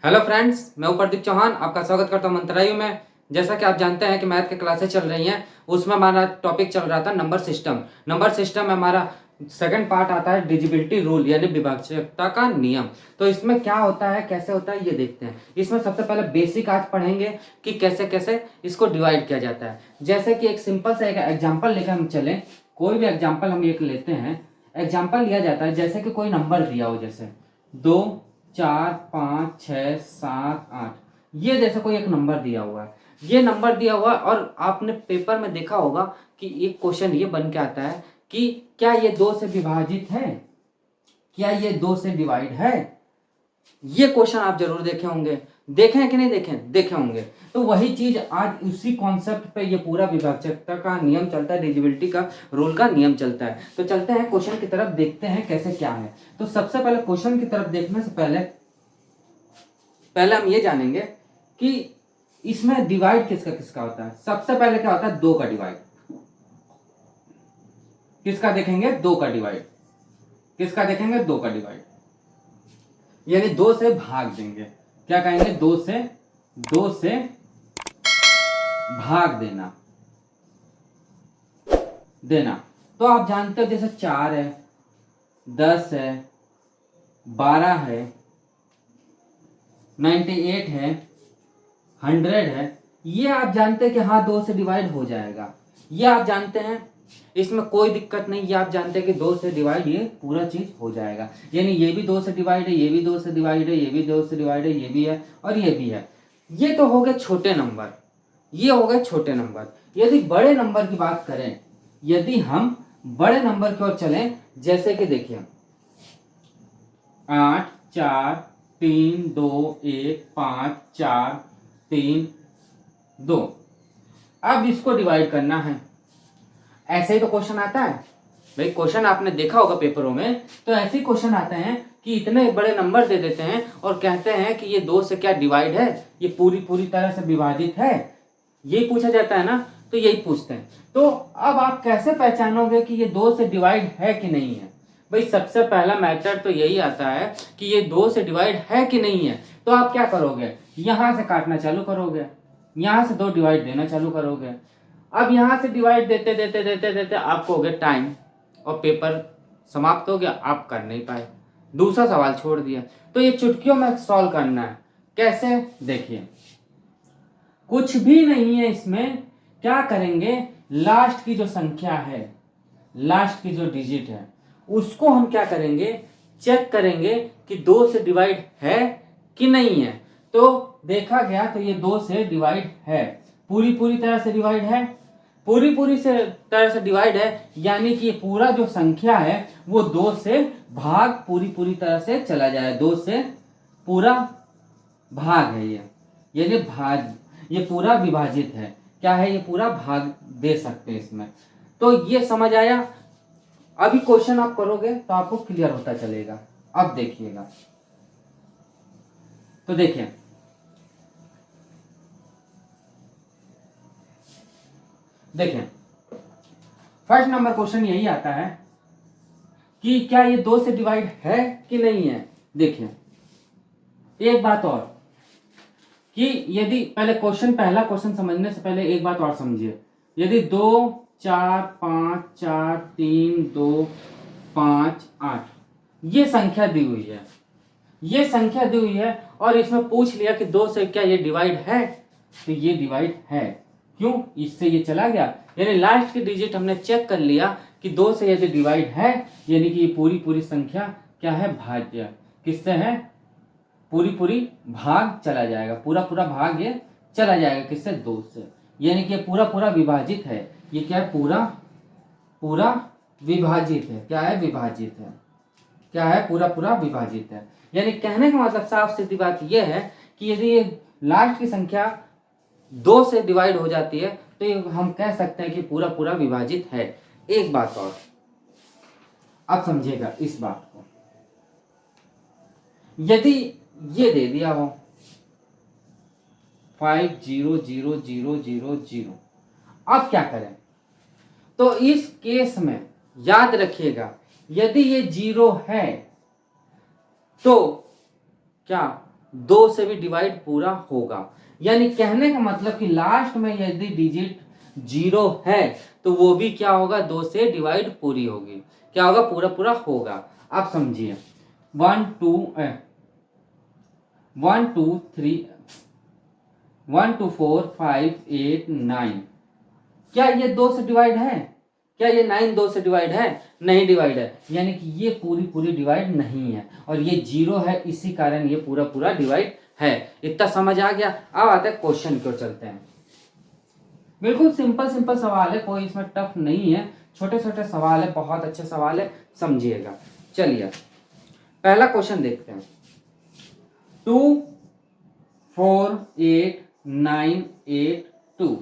Hello friends, मैं प्रदीप चौहान आपका स्वागत करता हूं मंत्रायु में। जैसा कि आप जानते हैं कि मैथ की क्लासेस चल रही हैं, उसमें हमारा टॉपिक चल रहा था नंबर सिस्टम। नंबर सिस्टम में हमारा सेकंड पार्ट आता है डिविजिबिलिटी रूल यानी विभाज्यता का नियम। तो इसमें क्या होता है, कैसे होता है, ये देखते हैं। इसमें सबसे पहले बेसिक आज पढ़ेंगे कि कैसे कैसे इसको डिवाइड किया जाता है। जैसे कि एक सिंपल सा एक एग्जाम्पल लेकर हम चलें, कोई भी एग्जाम्पल हम एक लेते हैं। एग्जाम्पल लिया जाता है जैसे कि कोई नंबर दिया हो, जैसे 2 4 5 6 7 8, ये जैसे कोई एक नंबर दिया हुआ है। ये नंबर दिया हुआ है और आपने पेपर में देखा होगा कि एक क्वेश्चन ये बन के आता है कि क्या ये 2 से विभाजित है, क्या ये 2 से डिवाइड है। ये क्वेश्चन आप जरूर देखे होंगे, देखे हैं कि नहीं देखे, देखे होंगे। तो वही चीज आज उसी कॉन्सेप्ट पे ये पूरा विभाज्यता का नियम चलता है, डिविजिबिलिटी का रूल का नियम चलता है। तो चलते हैं क्वेश्चन की तरफ, देखते हैं कैसे क्या है। तो सबसे पहले क्वेश्चन की तरफ देखने से पहले हम ये जानेंगे कि इसमें डिवाइड किसका किसका होता है। सबसे पहले क्या होता है, 2 का डिवाइड। किसका देखेंगे, 2 का डिवाइड। किसका देखेंगे, 2 का डिवाइड, यानी 2 से भाग देंगे। क्या कहेंगे, 2 से भाग देना। तो आप जानते हो जैसे 4 है, 10 है, 12 है, 98 है, 100 है, ये आप जानते हैं कि हाँ 2 से डिवाइड हो जाएगा। ये आप जानते हैं, इसमें कोई दिक्कत नहीं। ये आप जानते हैं कि 2 से डिवाइड ये पूरा चीज हो जाएगा। यानी ये भी 2 से डिवाइड है, ये भी 2 से डिवाइड है, ये भी 2 से डिवाइड है, ये भी है और ये भी है। ये तो हो गए छोटे नंबर, ये हो गए छोटे नंबर। यदि बड़े नंबर की बात करें, यदि हम बड़े नंबर की ओर चलें, जैसे कि देखिए 8 4 3 2 1 5 4 3 2। अब इसको डिवाइड करना है। ऐसे ही तो क्वेश्चन आता है भाई, क्वेश्चन आपने देखा होगा पेपरों में, तो ऐसे ही क्वेश्चन आते हैं कि इतने बड़े नंबर दे देते हैं और कहते हैं कि ये 2 से क्या डिवाइड है, ये पूरी तरह से विभाजित है। यही पूछा जाता है ना, तो यही पूछते हैं। तो अब आप कैसे पहचानोगे कि ये 2 से डिवाइड है कि नहीं है। भाई सबसे पहला मैथड तो यही आता है कि ये 2 से डिवाइड है कि नहीं है। तो आप क्या करोगे, यहां से काटना चालू करोगे, यहां से 2 डिवाइड देना चालू करोगे। अब यहां से डिवाइड देते देते देते देते आपको हो गया टाइम और पेपर समाप्त हो गया, आप कर नहीं पाए, दूसरा सवाल छोड़ दिया। तो ये चुटकियों में सॉल्व करना है। कैसे, देखिए कुछ भी नहीं है इसमें। क्या करेंगे, लास्ट की जो संख्या है, लास्ट की जो डिजिट है, उसको हम क्या करेंगे, चेक करेंगे कि 2 से डिवाइड है कि नहीं है। तो देखा गया तो ये 2 से डिवाइड है, पूरी तरह से डिवाइड है, पूरी से तरह से डिवाइड है। यानी कि ये पूरा जो संख्या है वो 2 से भाग पूरी तरह से चला जाए। 2 से पूरा भाग है ये, यानी भाग, ये पूरा विभाजित है। क्या है, ये पूरा भाग दे सकते हैं इसमें। तो ये समझ आया। अभी क्वेश्चन आप करोगे तो आपको क्लियर होता चलेगा। अब देखिएगा, तो देखिए फर्स्ट नंबर क्वेश्चन यही आता है कि क्या ये 2 से डिवाइड है कि नहीं है। देखिए एक बात और कि यदि पहले क्वेश्चन, पहला क्वेश्चन समझने से पहले एक बात और समझिए। यदि 2 4 5 4 3 2 5 8 ये संख्या दी हुई है, ये संख्या दी हुई है और इसमें पूछ लिया कि 2 से क्या ये डिवाइड है, तो ये डिवाइड है। क्यों, इससे ये चला गया, यानी लास्ट की डिजिट हमने चेक कर लिया कि 2 से यदि डिवाइड है, यानी कि ये पूरी संख्या क्या है, भाज्य। किससे है, पूरी भाग चला जाएगा, पूरा भाग ये चला जाएगा, किससे, 2 से। यानी कि ये पूरा विभाजित है। ये क्या है, पूरा विभाजित है। क्या है, विभाजित है। क्या है, पूरा विभाजित है। यानी कहने का मतलब साफ सीधी बात यह है कि यदि ये लास्ट की संख्या 2 से डिवाइड हो जाती है तो ये हम कह सकते हैं कि पूरा विभाजित है। एक बात और, अब समझिएगा इस बात को। यदि ये दे दिया हो 5 0 0 0 0 0, अब क्या करें। तो इस केस में याद रखिएगा, यदि ये 0 है तो क्या 2 से भी डिवाइड पूरा होगा। यानी कहने का मतलब कि लास्ट में यदि डिजिट 0 है तो वो भी क्या होगा, 2 से डिवाइड पूरी होगी, क्या होगा, पूरा पूरा होगा। आप समझिए 1 2 1 2 3 1 2 4 5 8 9, क्या ये 2 से डिवाइड है? क्या ये 9 2 से डिवाइड है? नहीं डिवाइड है, यानी कि ये पूरी पूरी डिवाइड नहीं है, और ये 0 है, इसी कारण ये पूरा पूरा डिवाइड है। इतना समझ आ गया। अब आते हैं क्वेश्चन को, चलते हैं। बिल्कुल सिंपल सिंपल सवाल है, कोई इसमें टफ नहीं है, छोटे छोटे सवाल है, बहुत अच्छे सवाल है, समझिएगा। चलिए पहला क्वेश्चन देखते हैं। 2 4 8 9 8 2,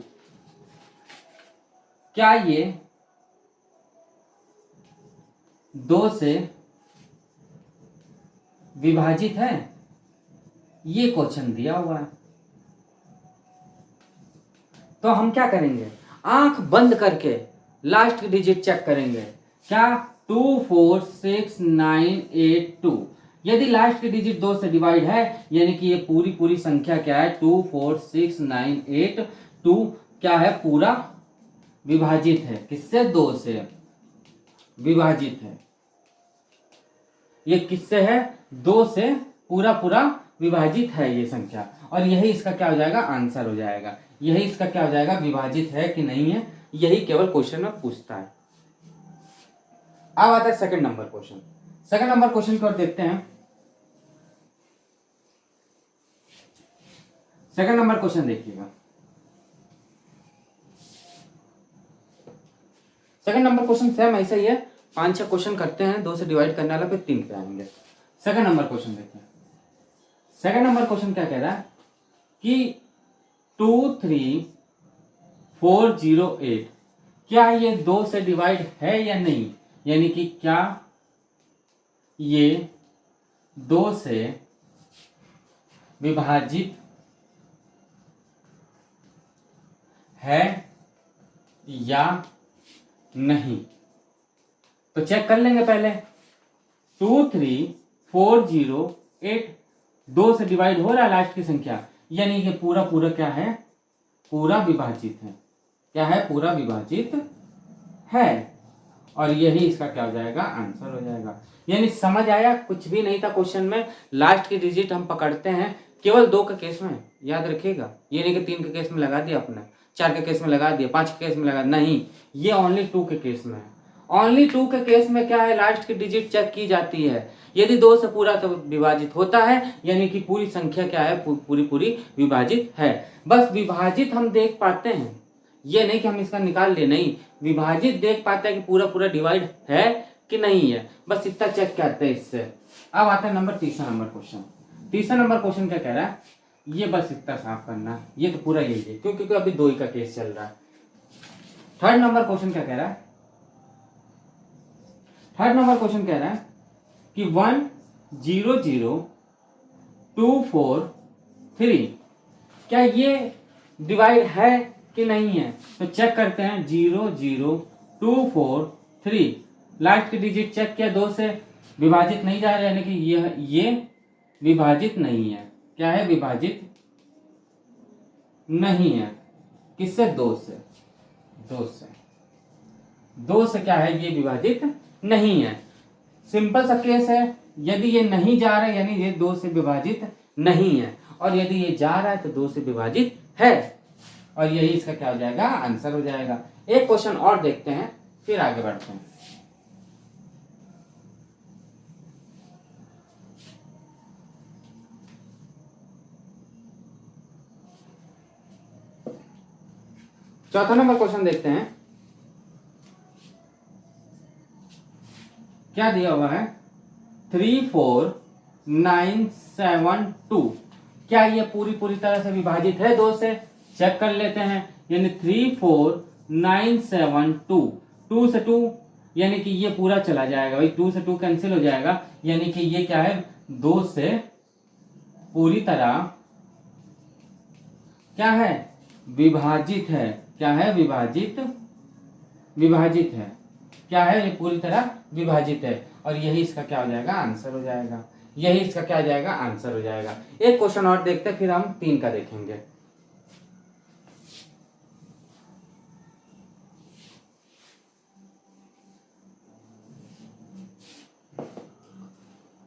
क्या ये 2 से विभाजित है? ये क्वेश्चन दिया हुआ है। तो हम क्या करेंगे, आंख बंद करके लास्ट की डिजिट चेक करेंगे। क्या 2 4 6 9 8 2, यदि लास्ट की डिजिट 2 से डिवाइड है, यानी कि ये पूरी पूरी संख्या क्या है, 2 4 6 9 8 2 क्या है, पूरा विभाजित है। किससे? 2 से विभाजित है। ये किससे है? 2 से पूरा पूरा विभाजित है ये संख्या, और यही इसका क्या हो जाएगा, आंसर हो जाएगा। यही इसका क्या हो जाएगा, विभाजित है कि नहीं है, यही केवल क्वेश्चन में पूछता है। अब आता है second number question. Second number question की ओर देखते हैं। सेकंड नंबर क्वेश्चन देखिएगा। सेकंड नंबर क्वेश्चन सेम ऐसा ही है, 5-6 क्वेश्चन करते हैं, 2 से डिवाइड करने वाला, फिर 3 पे आएंगे। सेकंड नंबर क्वेश्चन देखते हैं। सेकंड नंबर क्वेश्चन क्या कह रहा है कि 2 3 4 0 8, क्या ये 2 से डिवाइड है या नहीं, यानी कि क्या ये 2 से विभाजित है या नहीं। तो चेक कर लेंगे पहले। 2 3 4 0 8, 2 से डिवाइड हो रहा है लास्ट की संख्या, यानी कि पूरा पूरा क्या है, पूरा विभाजित है। क्या है? पूरा विभाजित है, और यही इसका क्या हो जाएगा, आंसर हो जाएगा। यानी समझ आया, कुछ भी नहीं था क्वेश्चन में। लास्ट की डिजिट हम पकड़ते हैं केवल 2 के केस में, याद रखिएगा। ये नहीं कि 3 के केस में लगा दिया आपने, 4 के केस में लगा दिया, 5 के केस में लगा, नहीं, ये ओनली 2 के केस में है। ओनली 2 के केस में क्या है, लास्ट की डिजिट चेक की जाती है। यदि 2 से पूरा तो विभाजित होता है, यानी कि पूरी संख्या क्या है, पूरी पूरी विभाजित है। बस विभाजित हम देख पाते हैं, ये नहीं कि हम इसका निकाल ले, नहीं, विभाजित देख पाते हैं कि पूरा पूरा डिवाइड है कि नहीं है, बस इतना चेक करते हैं इससे। अब आता है तीसरा नंबर क्वेश्चन। तीसरा नंबर क्वेश्चन क्या कह रहा है, ये बस इतना साफ करना, ये तो पूरा यही है, क्योंकि अभी 2 ही का केस चल रहा है। थर्ड नंबर क्वेश्चन क्या कह रहा है, थर्ड नंबर क्वेश्चन कह रहा है कि 1 0 0 2 4 3, क्या ये डिवाइड है कि नहीं है। तो चेक करते हैं। 0 0 2 4 3, लास्ट की डिजिट चेक किया, 2 से विभाजित नहीं जा रहा, यानी कि ये विभाजित नहीं है। क्या है? विभाजित नहीं है। किससे? 2 से। 2 से क्या है, ये विभाजित नहीं है। सिंपल सा केस है, यदि ये नहीं जा रहा है यानी ये 2 से विभाजित नहीं है, और यदि ये जा रहा है तो 2 से विभाजित है, और यही इसका क्या हो जाएगा, आंसर हो जाएगा। एक क्वेश्चन और देखते हैं, फिर आगे बढ़ते हैं। चौथा नंबर क्वेश्चन देखते हैं, क्या दिया हुआ है, 3 4 9 7 2, क्या ये पूरी तरह से विभाजित है 2 से। चेक कर लेते हैं। यानी 3 4 9 7 2, 2 से 2 यानी कि ये पूरा चला जाएगा भाई, 2 से 2 कैंसिल हो जाएगा, यानी कि ये क्या है, 2 से पूरी तरह क्या है, विभाजित है। क्या है? विभाजित है। क्या है? ये पूरी तरह विभाजित है, और यही इसका क्या हो जाएगा, आंसर हो जाएगा। यही इसका क्या जाएगा, आंसर हो जाएगा। एक क्वेश्चन और देखते हैं, फिर हम 3 का देखेंगे।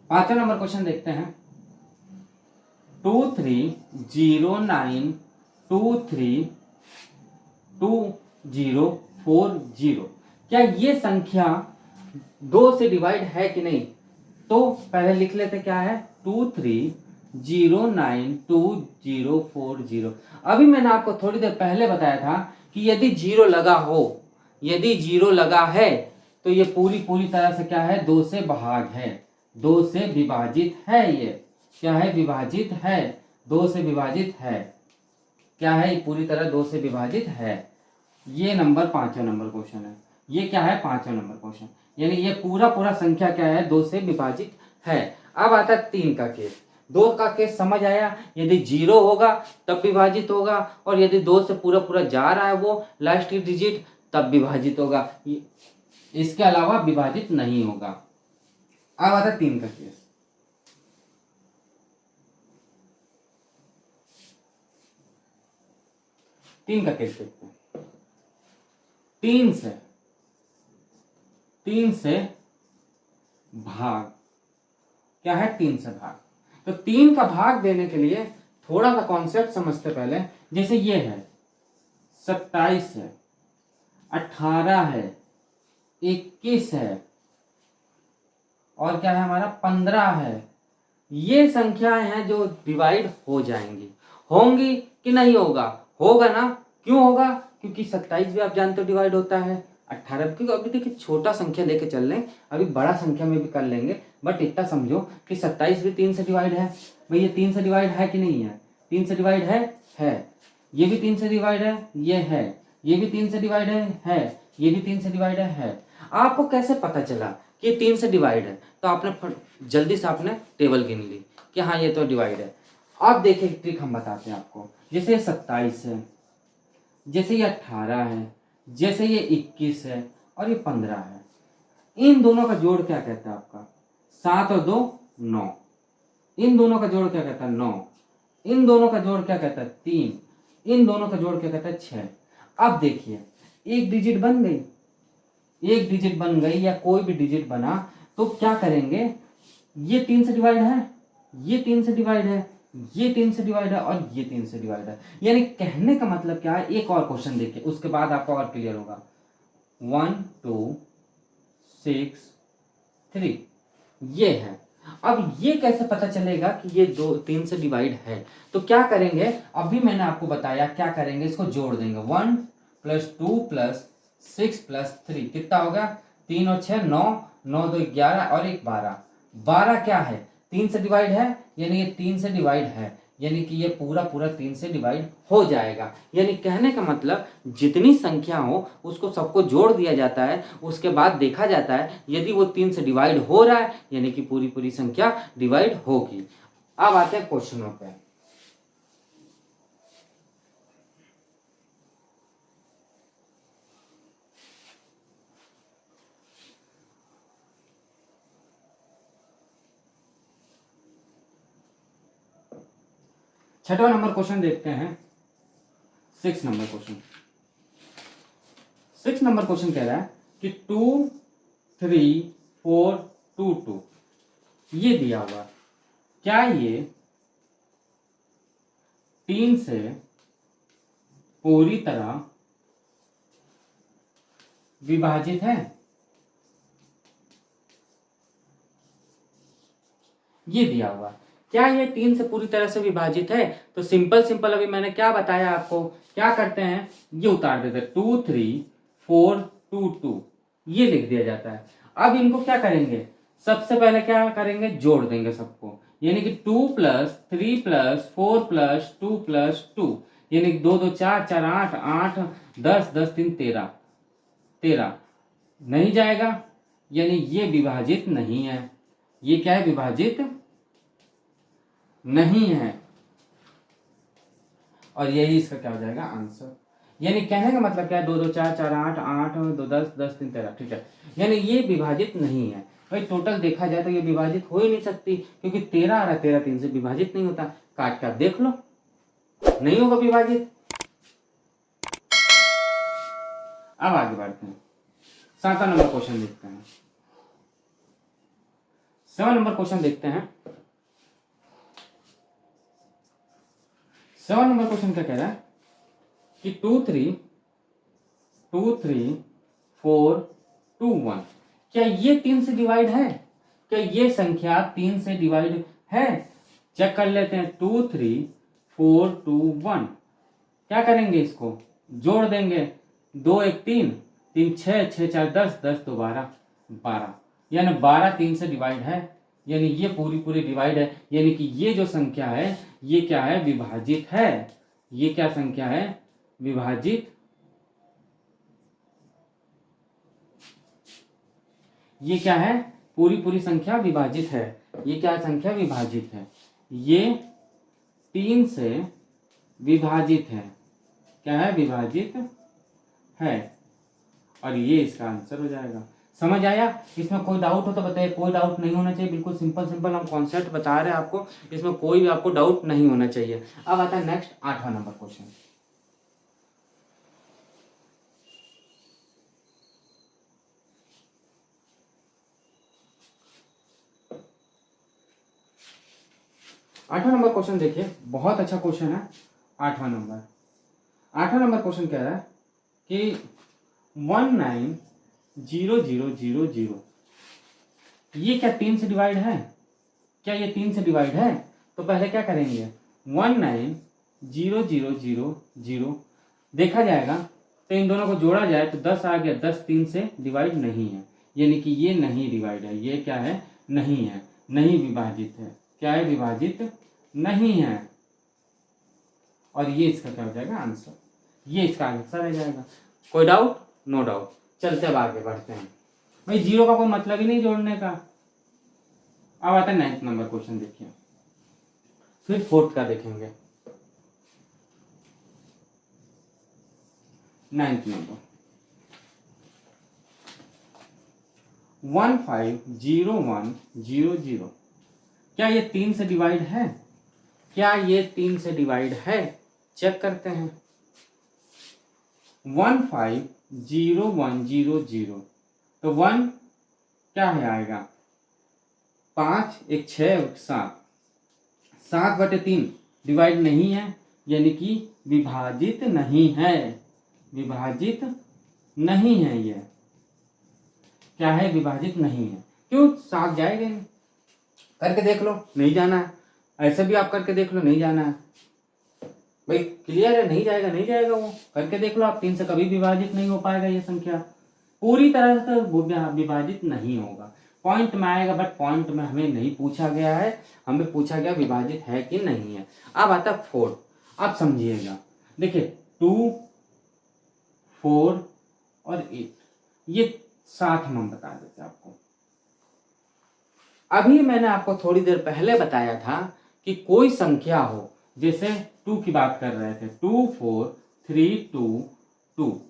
पांचवा नंबर क्वेश्चन देखते हैं। 2309232040, क्या ये संख्या 2 से डिवाइड है कि नहीं? तो पहले लिख लेते क्या है, 23092040। अभी मैंने आपको थोड़ी देर पहले बताया था कि यदि जीरो लगा हो, यदि जीरो लगा है तो ये पूरी तरह से क्या है, 2 से भाग है, 2 से विभाजित है। ये क्या है, विभाजित है, 2 से विभाजित है। क्या है, पूरी तरह 2 से विभाजित है। ये नंबर 5वां नंबर क्वेश्चन है। ये क्या है, 5वां नंबर क्वेश्चन, यानी ये पूरा संख्या क्या है, 2 से विभाजित है। अब आता है 3 का केस। 2 का केस समझ आया, यदि 0 होगा तब विभाजित होगा, और यदि 2 से पूरा जा रहा है वो लास्ट डिजिट, तब विभाजित होगा, इसके अलावा विभाजित नहीं होगा। अब आता है 3 का केस। 3 का केस देखते हैं। 3 से भाग, क्या है, 3 से भाग। तो 3 का भाग देने के लिए थोड़ा सा कॉन्सेप्ट समझते पहले। जैसे ये है 27 है, 18 है, 21 है, और क्या है हमारा 15 है। ये संख्याएं हैं जो डिवाइड हो जाएंगी। होंगी कि नहीं होगा, होगा ना। क्यों होगा, क्योंकि 27 भी आप जानते हो डिवाइड होता है, 18, क्योंकि अभी देखिए छोटा संख्या लेके चल रहे हैं, अभी बड़ा संख्या में भी कर लेंगे, बट इतना समझो कि 27 भी 3 से डिवाइड है। भाई ये 3 से डिवाइड है कि नहीं है, 3 से डिवाइड है। ये भी 3 से डिवाइड है, ये है, ये भी 3 से डिवाइड है, ये भी 3 से डिवाइड है। आपको कैसे पता चला कि ये 3 से डिवाइड है? तो आपने जल्दी से आपने टेबल गिन ली कि हाँ ये तो डिवाइड है। अब देखिए एक ट्रिक हम बताते हैं आपको। जैसे ये 27 है, जैसे ये 18 है, जैसे ये 21 है, और ये 15 है। इन दोनों का जोड़ क्या कहता है आपका, 7 और 2 9। इन दोनों का जोड़ क्या कहता है, 9। इन दोनों का जोड़ क्या कहता है, 3। इन दोनों का जोड़ क्या कहता है, 6। अब देखिए एक डिजिट बन गई, एक डिजिट बन गई या कोई भी डिजिट बना तो क्या करेंगे, ये 3 से डिवाइड है, ये 3 से डिवाइड है, ये 3 से डिवाइड है, और ये 3 से डिवाइड है। यानी कहने का मतलब क्या है, एक और क्वेश्चन देखिए उसके बाद आपको और क्लियर होगा। 1 2 6 3 ये है। अब ये कैसे पता चलेगा कि ये 3 से डिवाइड है? तो क्या करेंगे, अभी मैंने आपको बताया क्या करेंगे, इसको जोड़ देंगे। 1 + 2 + 6 + 3 कितना होगा, 3 और 6 9, 9 2 11 और 1 12। 12 क्या है, 3 से डिवाइड है, यानी ये 3 से डिवाइड है, यानी कि ये पूरा 3 से डिवाइड हो जाएगा। यानी कहने का मतलब जितनी संख्या हो उसको सबको जोड़ दिया जाता है, उसके बाद देखा जाता है यदि वो 3 से डिवाइड हो रहा है, यानी कि पूरी संख्या डिवाइड होगी। अब आते हैं क्वेश्चनों पे। छठवां नंबर क्वेश्चन देखते हैं। 6 नंबर क्वेश्चन। 6 नंबर क्वेश्चन कह रहा है कि 2 3 4 2 2 ये दिया हुआ, क्या ये 3 से पूरी तरह विभाजित है? ये दिया हुआ, क्या ये 3 से पूरी तरह से विभाजित है? तो सिंपल अभी मैंने क्या बताया आपको, क्या करते हैं, ये उतार देते हैं, 2 3 4 2 2 ये लिख दिया जाता है। अब इनको क्या करेंगे, सबसे पहले क्या करेंगे, जोड़ देंगे सबको, यानी कि 2 + 3 + 4 + 2 + 2, यानी 2 2 4 4 8 8 10 10 3 13 13 नहीं जाएगा, यानी ये विभाजित नहीं है। ये क्या है, विभाजित नहीं है, और यही इसका क्या हो जाएगा, आंसर। यानी कहने का मतलब क्या है, 2 2 4 4 8 8 2 10 10 3 13, ठीक है, यानी ये विभाजित नहीं है। भाई टोटल देखा जाए तो ये विभाजित हो ही नहीं सकती, क्योंकि 13 आ रहा, 13 3 से विभाजित नहीं होता। काट के आप देख लो, नहीं होगा विभाजित। अब आगे बढ़ते हैं, 7वां नंबर क्वेश्चन देखते हैं। 7 नंबर क्वेश्चन देखते हैं। 7 नंबर क्वेश्चन क्या कह रहा है कि 2 3 4 2 1, क्या ये 3 से डिवाइड है? क्या ये संख्या 3 से डिवाइड है? चेक कर लेते हैं। 2 3 4 2 1, क्या करेंगे, इसको जोड़ देंगे। 2 1 3, 3 6, 6 4 10, 10 2 12, 12, यानी 12 3 से डिवाइड है, यानी ये पूरी डिवाइड है, यानी कि ये जो संख्या है ये क्या है, विभाजित है। ये क्या संख्या है, विभाजित। ये क्या है, पूरी संख्या विभाजित है। ये क्या संख्या विभाजित है, ये 3 से विभाजित है। क्या है, विभाजित है, और ये इसका आंसर हो जाएगा। समझ आया? इसमें कोई डाउट हो तो बताइए। कोई डाउट नहीं होना चाहिए, बिल्कुल सिंपल हम कॉन्सेप्ट बता रहे हैं आपको, इसमें कोई भी आपको डाउट नहीं होना चाहिए। अब आता है नेक्स्ट 8वां नंबर क्वेश्चन। आठवां नंबर क्वेश्चन देखिए, बहुत अच्छा क्वेश्चन है। 8वां नंबर क्वेश्चन कह रहा है कि 190000, ये क्या 3 से डिवाइड है? क्या ये 3 से डिवाइड है? तो पहले क्या करेंगे, 190000 देखा जाएगा तो इन दोनों को जोड़ा जाए तो 10 आ गया। 10 3 से डिवाइड नहीं है, यानी कि ये नहीं डिवाइड है। ये क्या है, नहीं है, नहीं विभाजित है। क्या है, विभाजित नहीं है। और ये इसका क्या हो जाएगा, आंसर। ये इसका आंसर रह जाएगा। कोई डाउट? No doubt. चलते अब आगे बढ़ते हैं। भाई जीरो का कोई मतलब ही नहीं जोड़ने का। अब आता है 9th नंबर क्वेश्चन देखिए, फिर 4th का देखेंगे। 9th नंबर 150100, क्या ये 3 से डिवाइड है? क्या ये 3 से डिवाइड है? चेक करते हैं। 150100, तो 1 क्या है, आएगा 5, 1 6, 1 7, 7/3 डिवाइड नहीं है, यानी कि विभाजित नहीं है। विभाजित नहीं है, ये क्या है, विभाजित नहीं है। क्यों, 7 जाएगा नहीं। करके देख लो, नहीं जाना है। ऐसे भी आप करके देख लो, नहीं जाना है। भाई क्लियर है, नहीं जाएगा, नहीं जाएगा। वो करके देख लो आप, 3 से कभी विभाजित नहीं हो पाएगा ये संख्या, पूरी तरह से विभाजित नहीं होगा। पॉइंट में आएगा, बट पॉइंट में हमें नहीं पूछा गया है, हमें पूछा गया विभाजित है कि नहीं है। अब आता 4। आप समझिएगा, देखिए 2 4 और 8, ये साथ में बता देते आपको। अभी मैंने आपको थोड़ी देर पहले बताया था कि कोई संख्या हो, जैसे 2 की बात कर रहे थे, 2 4 3 2 2,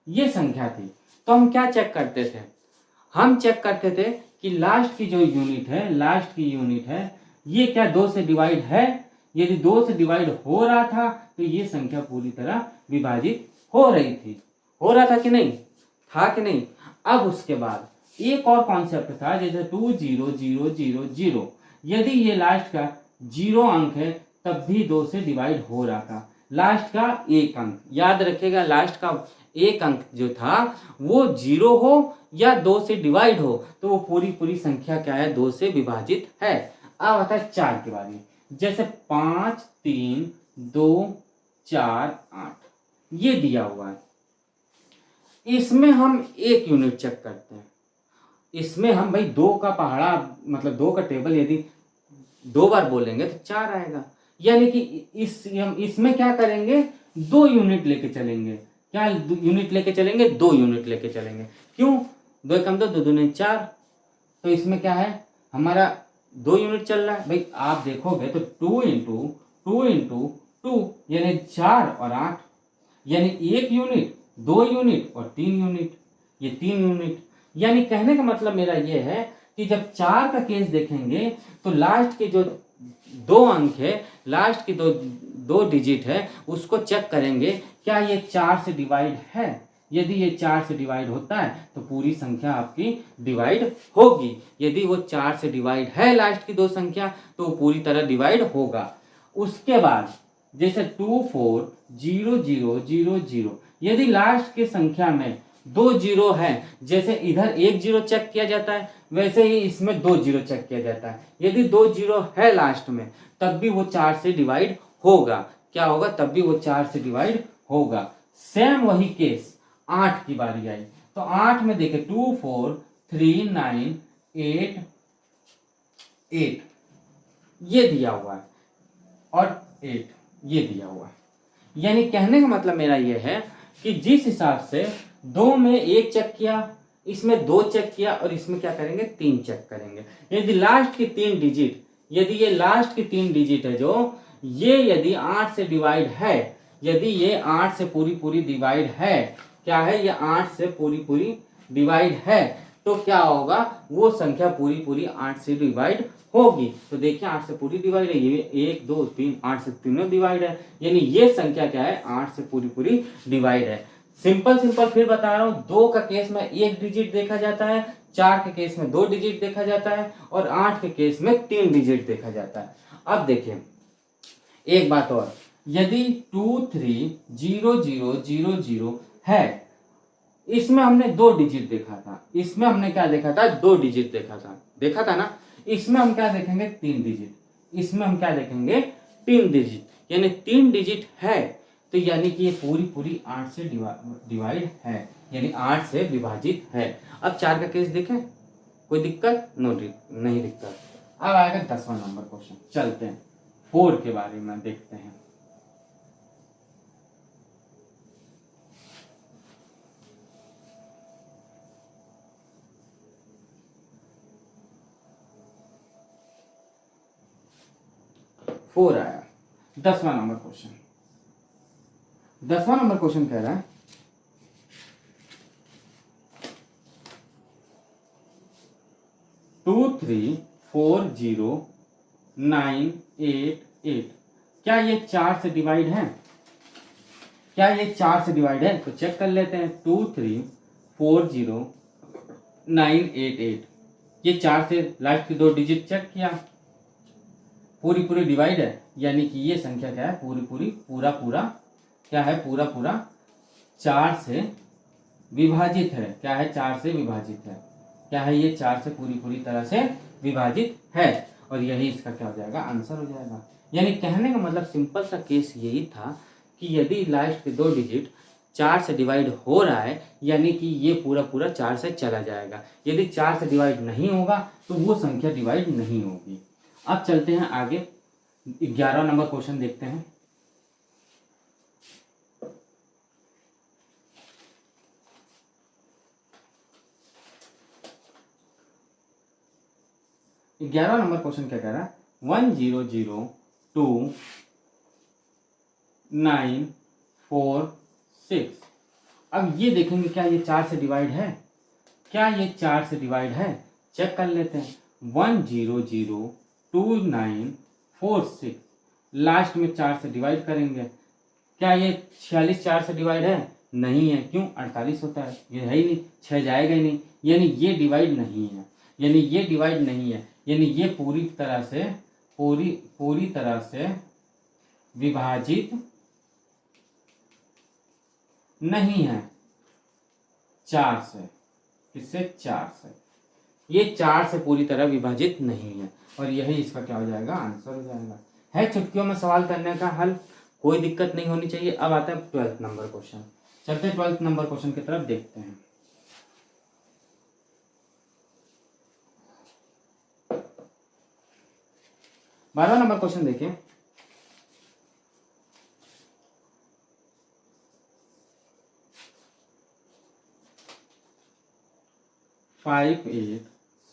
ये संख्या थी। तो हम क्या चेक करते थे, हम चेक करते थे कि लास्ट की जो यूनिट है, लास्ट की यूनिट है, ये क्या 2 से डिवाइड है? यदि 2 से डिवाइड हो रहा था तो ये संख्या पूरी तरह विभाजित हो रही थी। हो रहा था कि नहीं, था कि नहीं? अब उसके बाद एक और कॉन्सेप्ट था, जैसे 200000, यदि ये लास्ट का 0 अंक है तब भी 2 से डिवाइड हो रहा था। लास्ट का 1 अंक, याद रखिएगा, लास्ट का 1 अंक जो था वो 0 हो या 2 से डिवाइड हो तो वो पूरी संख्या क्या है, 2 से विभाजित है। अब आता है 4 के बारे में, जैसे 5 3 2 4 8, ये दिया हुआ है। इसमें हम एक यूनिट चेक करते हैं। इसमें हम भाई 2 का पहाड़ा, मतलब 2 का टेबल यदि 2 बार बोलेंगे तो 4 आएगा, यानी कि इसमें क्या करेंगे, 2 यूनिट लेके चलेंगे। क्या यूनिट लेके चलेंगे, 2 यूनिट लेके चलेंगे। क्यों, 2 कम 2 2 दूनी 4, तो इसमें क्या है, हमारा 2 यूनिट चल रहा है। भाई आप देखोगे तो 2 इंटू 2 इंटू 2, यानी 4 और 8, यानी 1 यूनिट, 2 यूनिट और 3 यूनिट, ये 3 यूनिट। यानी कहने का मतलब मेरा ये है कि जब 4 का केस देखेंगे तो लास्ट के जो 2 अंक है, लास्ट के दो डिजिट है, उसको चेक करेंगे क्या ये 4 से डिवाइड है। यदि ये 4 से डिवाइड होता है तो पूरी संख्या आपकी डिवाइड होगी। यदि वो 4 से डिवाइड है लास्ट की 2 संख्या तो वो पूरी तरह डिवाइड होगा। उसके बाद जैसे 2 4 0 0 0 0, यदि लास्ट की संख्या में 2 जीरो है, जैसे इधर 1 जीरो चेक किया जाता है वैसे ही इसमें 2 जीरो चेक किया जाता है। यदि 2 जीरो है लास्ट में तब भी वो 4 से डिवाइड होगा। क्या होगा? तब भी वो 4 से डिवाइड होगा। सेम वही केस 8 की बारी आई तो 8 में देखे 2 4 3 9 8 8 ये दिया हुआ है और 8 ये दिया हुआ है। यानी कहने का मतलब मेरा ये है कि जिस हिसाब से 2 में 1 चेक किया, इसमें 2 चेक किया और इसमें क्या करेंगे 3 चेक करेंगे। यदि लास्ट की 3 डिजिट, यदि ये लास्ट की 3 डिजिट है जो ये यदि 8 से डिवाइड है, यदि ये 8 से पूरी पूरी डिवाइड है, क्या है ये 8 से पूरी पूरी डिवाइड है तो क्या होगा? वो संख्या पूरी पूरी 8 से डिवाइड होगी। तो देखिए 8 से पूरी डिवाइड है, ये 1 2 3 8 से तीनों डिवाइड है, यानी ये संख्या क्या है 8 से पूरी पूरी डिवाइड है। सिंपल फिर बता रहा हूँ, 2 का केस में 1 डिजिट देखा जाता है, 4 के केस में 2 डिजिट देखा जाता है और 8 के केस में 3 डिजिट देखा जाता है। अब देखिए एक बात और, यदि 2 3 0 0 0 0 है, इसमें हमने 2 डिजिट देखा था, इसमें हमने क्या देखा था 2 डिजिट देखा था ना। इसमें हम क्या देखेंगे 3 डिजिट, इसमें हम क्या देखेंगे 3 डिजिट, यानी 3 डिजिट है तो यानी कि ये पूरी पूरी 8 से डिवाइड है, यानी 8 से विभाजित है। अब 4 का केस देखें, कोई दिक्कत नहीं दिक्कत। अब आएगा 10वां नंबर क्वेश्चन, चलते हैं 4 के बारे में देखते हैं। फोर आया 10वां नंबर क्वेश्चन। 10वां नंबर क्वेश्चन कह रहा है 2 3 4 0 9 8 8, क्या ये 4 से डिवाइड है? क्या ये 4 से डिवाइड है? तो चेक कर लेते हैं। 2 3 4 0 9 8 8, ये 4 से लास्ट की 2 डिजिट चेक किया, पूरी पूरी डिवाइड है, यानी कि ये संख्या क्या है पूरा पूरा क्या है पूरा पूरा 4 से विभाजित है। क्या है? 4 से विभाजित है। क्या है? ये 4 से पूरी पूरी तरह से विभाजित है और यही इसका क्या हो जाएगा आंसर हो जाएगा। यानी कहने का मतलब सिंपल सा केस यही था कि यदि लास्ट के 2 डिजिट 4 से डिवाइड हो रहा है यानी कि ये पूरा पूरा 4 से चला जाएगा। यदि 4 से डिवाइड नहीं होगा तो वो संख्या डिवाइड नहीं होगी। अब चलते हैं आगे 11वां नंबर क्वेश्चन देखते हैं। ग्यारहवां नंबर क्वेश्चन क्या कह रहा है 1 0 0 2 9 4 6। अब ये देखेंगे क्या ये 4 से डिवाइड है? क्या ये 4 से डिवाइड है? चेक कर लेते हैं। 1 0 0 2 9 4 6, लास्ट में 4 से डिवाइड करेंगे। क्या ये 46 4 से डिवाइड है? नहीं है। क्यों? 48 होता है, ये है ही नहीं, 6 जाएगा ही नहीं, यानी ये डिवाइड नहीं है। यानी ये डिवाइड नहीं है, यानी ये पूरी तरह से विभाजित नहीं है 4 से। किससे? 4 से। ये 4 से पूरी तरह विभाजित नहीं है और यही इसका क्या हो जाएगा आंसर हो जाएगा। है चुटकियों में सवाल करने का हल, कोई दिक्कत नहीं होनी चाहिए। अब आता है 12th नंबर क्वेश्चन, चलते हैं 12th नंबर क्वेश्चन की तरफ देखते हैं। बारहवां नंबर क्वेश्चन देखिए। फाइव 8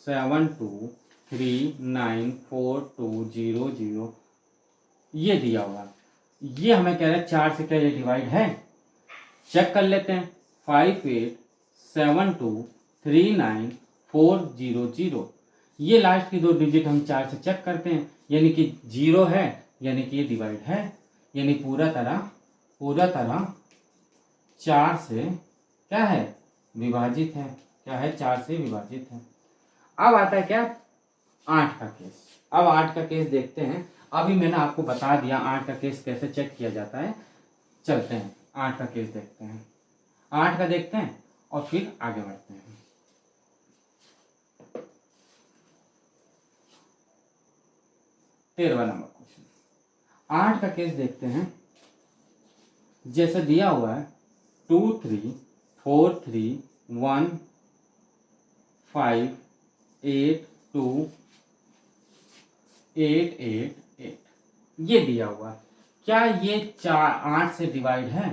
7 2 3 9 4 2 0 0 ये दिया हुआ। ये हमें कह रहा है 4 से क्या ये डिवाइड है? चेक कर लेते हैं। 5 8 7 2 3 9 4 0 0, ये लास्ट की 2 डिजिट हम 4 से चेक करते हैं, यानी कि 0 है, यानी कि ये डिवाइड है, यानी पूरा तरह 4 से क्या है, विभाजित है। क्या है, 4 से विभाजित है। अब आता है क्या, 8 का केस। अब 8 का केस देखते हैं। अभी मैंने आपको बता दिया 8 का केस कैसे चेक किया जाता है। चलते हैं 8 का केस देखते हैं। 8 का देखते हैं और फिर आगे बढ़ते हैं। 13वां नंबर क्वेश्चन, 8 का केस देखते हैं। जैसे दिया हुआ है 2 3 4 3 1 5 8 2 8 8 8, ये दिया हुआ है। क्या ये 8 से डिवाइड है?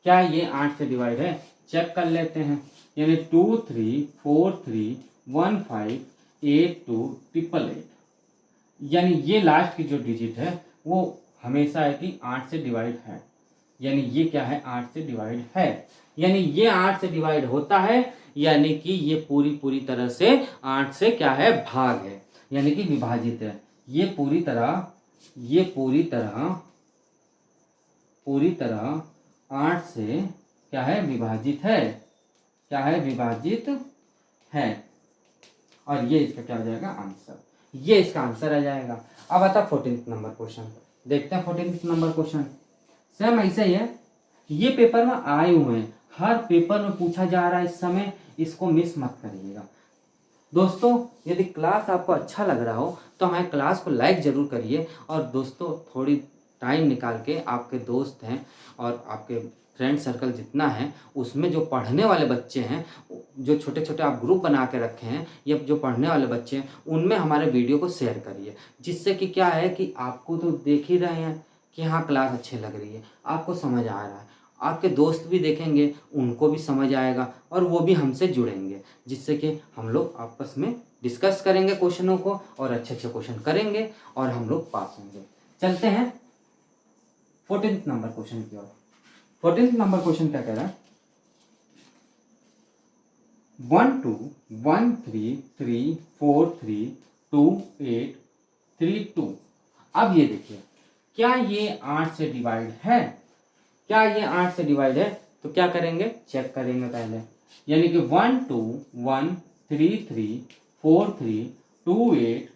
क्या ये 8 से डिवाइड है? चेक कर लेते हैं। यानी 2 3 4 3 1 5 8 2 8 8, यानी ये लास्ट की जो डिजिट है वो हमेशा है कि 8 से डिवाइड है। यानी ये क्या है, 8 से डिवाइड है, यानी ये 8 से डिवाइड होता है, यानी कि ये पूरी तरह से 8 से क्या है, भाग है, यानी कि विभाजित है। ये पूरी तरह 8 से क्या है, विभाजित है। क्या है, विभाजित है। और ये इसका क्या हो जाएगा, आंसर। ये इसका आंसर आ जाएगा। अब आता 14th नंबर क्वेश्चन, देखते हैं 14th नंबर क्वेश्चन। सेम ऐसे ही है, ये पेपर में आए हुए हैं, हर पेपर में पूछा जा रहा है इस समय, इसको मिस मत करिएगा। दोस्तों यदि क्लास आपको अच्छा लग रहा हो तो हमारे क्लास को लाइक जरूर करिए, और दोस्तों थोड़ी टाइम निकाल के आपके दोस्त हैं और आपके फ्रेंड सर्कल जितना है उसमें जो पढ़ने वाले बच्चे हैं, जो छोटे छोटे आप ग्रुप बना के रखे हैं या जो पढ़ने वाले बच्चे हैं, उनमें हमारे वीडियो को शेयर करिए। जिससे कि क्या है कि आपको तो देख ही रहे हैं कि हाँ क्लास अच्छी लग रही है, आपको समझ आ रहा है, आपके दोस्त भी देखेंगे, उनको भी समझ आएगा और वो भी हमसे जुड़ेंगे, जिससे कि हम लोग आपस में डिस्कस करेंगे क्वेश्चनों को और अच्छे अच्छे क्वेश्चन करेंगे और हम लोग पास होंगे। चलते हैं 14th नंबर क्वेश्चन की ओर। 14th नंबर क्वेश्चन क्या कह रहा है, 1 2 1 3 3 4 3 2 8 3 2। अब ये देखिए, क्या ये 8 से डिवाइड है? क्या ये 8 से डिवाइड है? तो क्या करेंगे, चेक करेंगे पहले। यानी कि 1 2 1 3 3 4 3 2 8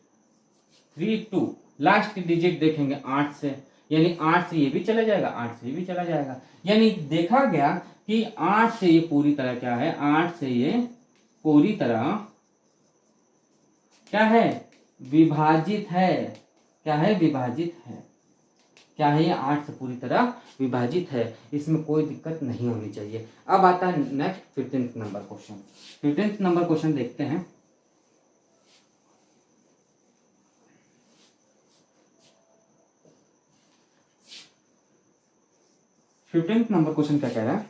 3 2, लास्ट की डिजिट देखेंगे 8 से, यानी 8 से ये भी चला जाएगा, 8 से ये भी चला जाएगा। यानी देखा गया कि 8 से ये पूरी तरह क्या है, 8 से ये पूरी तरह क्या है, विभाजित है। क्या है, विभाजित है। क्या है, ये 8 से पूरी तरह विभाजित है, इसमें कोई दिक्कत नहीं होनी चाहिए। अब आता है next 15th number question. 15th number question देखते हैं। फिफ्टींथ नंबर क्वेश्चन क्या कह रहा है,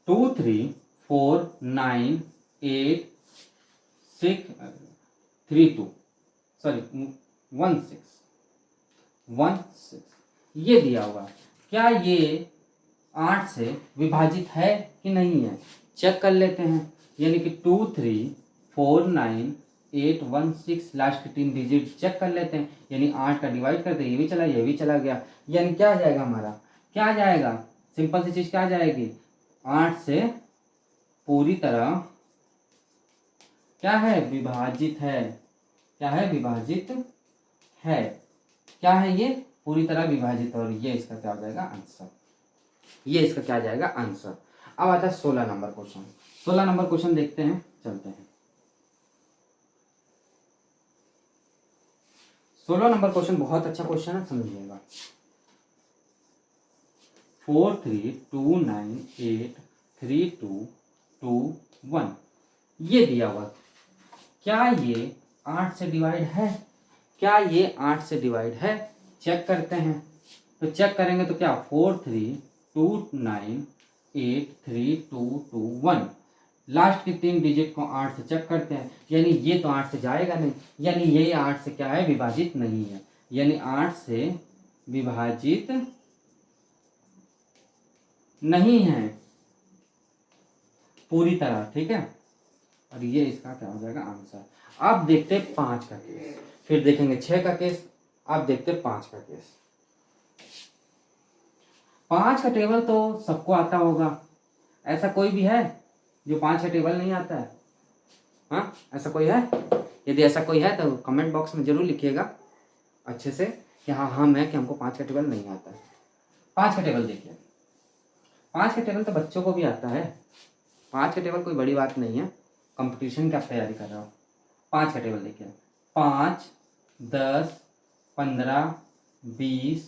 2 3 4 9 8 6 3 2 सॉरी 1 6 ये दिया हुआ है। क्या ये 8 से विभाजित है कि नहीं है? चेक कर लेते हैं। यानी कि 2 3 4 9 8 1 6, लास्ट की 3 डिजिट चेक कर लेते हैं। यानी 8 का डिवाइड करते हैं, ये भी चला, ये भी चला गया, यानी क्या आ जाएगा हमारा, क्या आ जाएगा, सिंपल सी चीज क्या आ जाएगी, 8 से पूरी तरह क्या है, विभाजित है। क्या है, विभाजित है। क्या है, ये पूरी तरह विभाजित, और ये इसका क्या हो जाएगा, आंसर। ये इसका क्या आ जाएगा, आंसर। अब आता है 16 नंबर क्वेश्चन। 16 नंबर क्वेश्चन देखते हैं, चलते हैं। 16 नंबर क्वेश्चन बहुत अच्छा क्वेश्चन है, समझिएगा। 4 3 2 9 8 3 2 2 1 ये दिया हुआ। क्या ये 8 से डिवाइड है? क्या ये 8 से डिवाइड है? चेक करते हैं। तो चेक करेंगे तो क्या, 4 3 2 9 8 3 2 2 1, लास्ट की 3 डिजिट को 8 से चेक करते हैं। यानी ये तो 8 से जाएगा नहीं, यानी ये 8 से क्या है, विभाजित नहीं है। यानी 8 से विभाजित नहीं है पूरी तरह, ठीक है। और ये इसका क्या हो जाएगा आंसर। अब देखते हैं 5 का केस, फिर देखेंगे 6 का केस, अब देखते हैं 5 का केस। 5 का टेबल तो सबको आता होगा, ऐसा कोई भी है जो 5 का टेबल नहीं आता है? हाँ, ऐसा कोई है? यदि ऐसा कोई है तो कमेंट बॉक्स में जरूर लिखिएगा अच्छे से कि हाँ हम है कि हमको 5 का टेबल नहीं आता है। 5 का टेबल देखिए, 5 का टेबल तो बच्चों को भी आता है। 5 का टेबल कोई बड़ी बात नहीं है, कंपटीशन की आप तैयारी कर रहे हो। 5 का टेबल देखिए, 5, 10, 15, 20,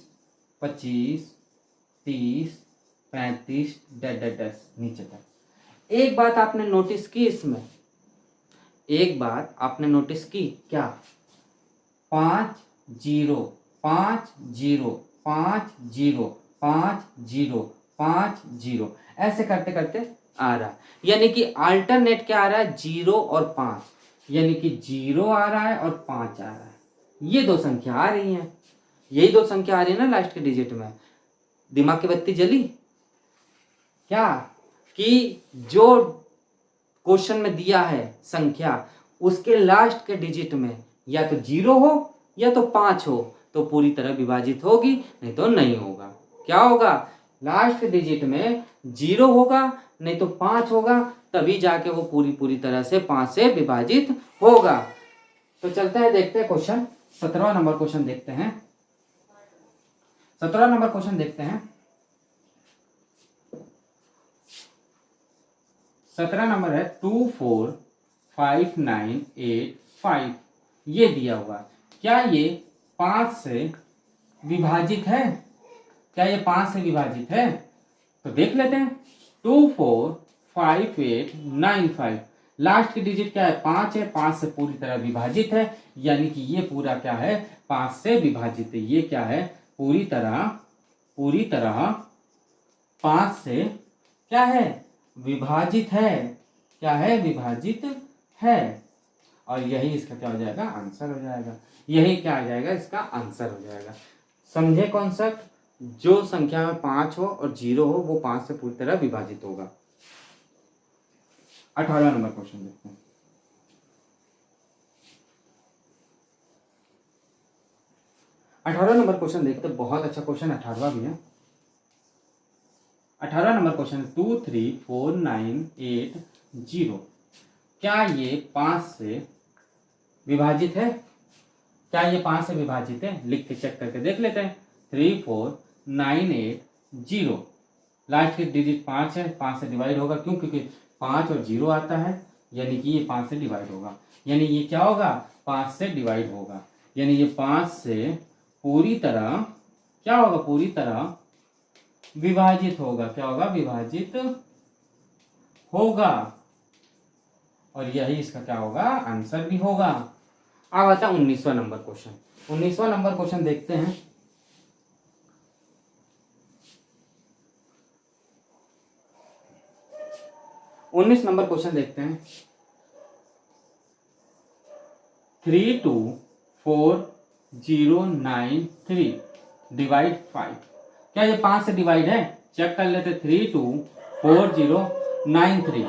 25, 30, 35, 10 नीचे तक। एक बात आपने नोटिस की इसमें, एक बात आपने नोटिस की क्या? 5 0 5 0 5 0 5 0 5 0 ऐसे करते करते आ रहा है। यानी कि अल्टरनेट क्या आ रहा है? 0 और 5, यानी कि 0 आ रहा है और 5 आ रहा है। ये दो संख्या आ रही हैं, यही दो संख्या आ रही है ना लास्ट के डिजिट में। दिमाग की बत्ती जली क्या? कि जो क्वेश्चन में दिया है संख्या, उसके लास्ट के डिजिट में या तो 0 हो या तो 5 हो तो पूरी तरह विभाजित होगी, नहीं तो नहीं होगा। क्या होगा? लास्ट के डिजिट में 0 होगा नहीं तो 5 होगा, तभी जाके वो पूरी तरह से 5 से विभाजित होगा। तो चलते हैं, देखते हैं क्वेश्चन 17वां नंबर क्वेश्चन देखते हैं। 17वां नंबर क्वेश्चन देखते हैं। 17 नंबर है 2 4 5 9 8 5। ये दिया हुआ, क्या ये 5 से विभाजित है? क्या ये 5 से विभाजित है? तो देख लेते हैं। 2 4 5 8 9 5, लास्ट की डिजिट क्या है? 5 है, 5 से पूरी तरह विभाजित है, यानी कि ये पूरा क्या है? 5 से विभाजित है। ये क्या है? पूरी तरह 5 से क्या है? विभाजित है। क्या है? विभाजित है। और यही इसका क्या हो जाएगा? आंसर हो जाएगा। यही क्या आ जाएगा? इसका आंसर हो जाएगा। समझे कॉन्सेप्ट? जो संख्या में 5 हो और 0 हो वो 5 से पूरी तरह विभाजित होगा। 18वां नंबर क्वेश्चन देखते हैं। 18वां नंबर क्वेश्चन देखते हैं, बहुत अच्छा क्वेश्चन 18वां भी है। 18वां नंबर क्वेश्चन 2 3 4 9 8 0। क्या ये 5 से विभाजित है? क्या ये 5 से विभाजित है? लिख के चेक करके देख लेते हैं। 3 4 9 8 0, लास्ट की डिजिट 5 है, 5 से डिवाइड होगा। क्यों? क्योंकि 5 और 0 आता है, यानी कि ये 5 से डिवाइड होगा। यानी ये क्या होगा? 5 से डिवाइड होगा, यानी ये 5 से पूरी तरह क्या होगा? पूरी तरह विभाजित होगा। क्या होगा? विभाजित होगा। और यही इसका क्या होगा? आंसर भी होगा। अब आता है 19वां नंबर क्वेश्चन। 19वां नंबर क्वेश्चन देखते हैं। 19 नंबर क्वेश्चन देखते हैं। 3 2 4 0 9 3 डिवाइड 5। क्या ये 5 से डिवाइड है? चेक कर लेते। 3 2 4 0 9 3,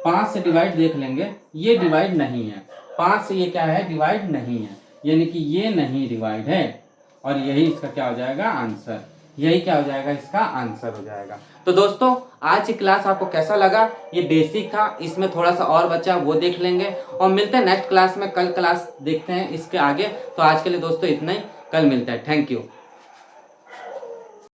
5 से डिवाइड देख लेंगे। ये डिवाइड नहीं है, 5 से ये क्या है? डिवाइड नहीं है, यानी कि ये नहीं डिवाइड है। और यही इसका क्या हो जाएगा? आंसर। यही क्या हो जाएगा? इसका आंसर हो जाएगा। तो दोस्तों, आज की क्लास आपको कैसा लगा? ये बेसिक था, इसमें थोड़ा सा और बचा, वो देख लेंगे और मिलते हैं नेक्स्ट क्लास में। कल क्लास देखते हैं इसके आगे। तो आज के लिए दोस्तों इतना ही, कल मिलता है। Thank you.